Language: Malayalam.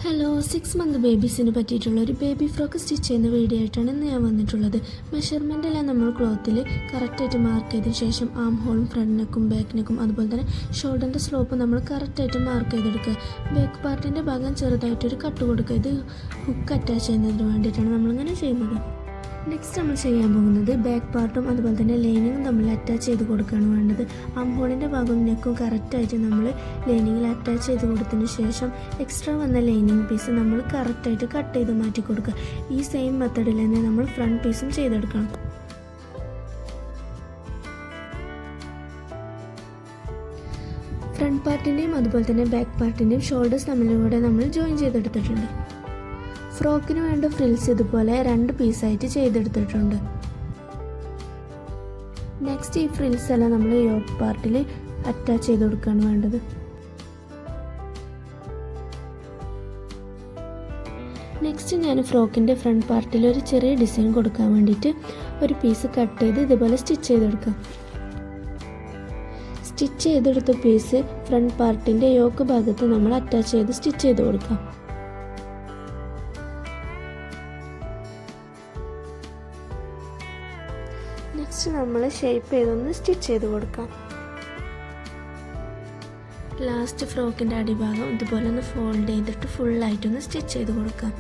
ഹലോ 6 മന്ത് ബേബീസിന് പറ്റിയിട്ടുള്ള ഒരു ബേബി ഫ്രോക്ക് സ്റ്റിച്ച് ചെയ്യുന്ന വീഡിയോ ആയിട്ടാണ് ഇന്ന് ഞാൻ വന്നിട്ടുള്ളത്. മെഷർമെൻ്റ് എല്ലാം നമ്മൾ ക്ലോത്തിൽ കറക്റ്റായിട്ട് മാർക്ക് ചെയ്തതിന് ശേഷം ആം ഹോളും ഫ്രണ്ട് നെക്കും ബാക്ക് നെക്കും അതുപോലെ തന്നെ ഷോൾഡറിൻ്റെ സ്ലോപ്പ് നമ്മൾ കറക്റ്റായിട്ട് മാർക്ക് ചെയ്തെടുക്കുക. ബാക്ക് പാർട്ടിൻ്റെ ഭാഗം ചെറുതായിട്ടൊരു കട്ട് കൊടുക്കുക. ഇത് ഹുക്ക് അറ്റാച്ച് ചെയ്യുന്നതിന് വേണ്ടിയിട്ടാണ് നമ്മളിങ്ങനെ ചെയ്യുന്നത്. നെക്സ്റ്റ് നമ്മൾ ചെയ്യാൻ പോകുന്നത് ബാക്ക് പാർട്ടും അതുപോലെ തന്നെ ലൈനിങ്ങും തമ്മിൽ അറ്റാച്ച് ചെയ്ത് കൊടുക്കുകയാണ് വേണ്ടത്. ആം ഹോളിൻ്റെ ഭാഗവും നെക്കും കറക്റ്റായിട്ട് നമ്മൾ ലൈനിങ്ങിൽ അറ്റാച്ച് ചെയ്ത് കൊടുത്തതിന് ശേഷം എക്സ്ട്രാ വന്ന ലൈനിങ് പീസ് നമ്മൾ കറക്റ്റായിട്ട് കട്ട് ചെയ്ത് മാറ്റി കൊടുക്കുക. ഈ സെയിം മെത്തഡിൽ തന്നെ നമ്മൾ ഫ്രണ്ട് പീസും ചെയ്തെടുക്കണം. ഫ്രണ്ട് പാർട്ടിൻ്റെയും അതുപോലെ തന്നെ ബാക്ക് പാർട്ടിൻ്റെയും ഷോൾഡേഴ്സ് തമ്മിലൂടെ നമ്മൾ ജോയിൻ ചെയ്തെടുത്തിട്ടുണ്ട്. ഫ്രോക്കിന് വേണ്ട ഫ്രിൽസ് ഇതുപോലെ 2 പീസായിട്ട് ചെയ്തെടുത്തിട്ടുണ്ട്. നെക്സ്റ്റ് ഈ ഫ്രിൽസ് എല്ലാം നമ്മൾ യോക്ക് പാർട്ടിൽ അറ്റാച്ച് ചെയ്ത് കൊടുക്കുകയാണ് വേണ്ടത്. നെക്സ്റ്റ് ഞാൻ ഫ്രോക്കിൻ്റെ ഫ്രണ്ട് പാർട്ടിൽ ഒരു ചെറിയ ഡിസൈൻ കൊടുക്കാൻ വേണ്ടിയിട്ട് ഒരു പീസ് കട്ട് ചെയ്ത് ഇതുപോലെ സ്റ്റിച്ച് ചെയ്തെടുക്കാം. സ്റ്റിച്ച് ചെയ്തെടുത്ത പീസ് ഫ്രണ്ട് പാർട്ടിൻ്റെ യോക്ക് ഭാഗത്ത് നമ്മൾ അറ്റാച്ച് ചെയ്ത് സ്റ്റിച്ച് ചെയ്ത് കൊടുക്കാം. നെക്സ്റ്റ് നമ്മൾ ഷേപ്പ് ചെയ്തൊന്ന് സ്റ്റിച്ച് ചെയ്ത് കൊടുക്കാം. ലാസ്റ്റ് ഫ്രോക്കിൻ്റെ അടിഭാഗം ഇതുപോലെ ഒന്ന് ഫോൾഡ് ചെയ്തിട്ട് ഫുള്ളായിട്ടൊന്ന് സ്റ്റിച്ച് ചെയ്ത് കൊടുക്കാം.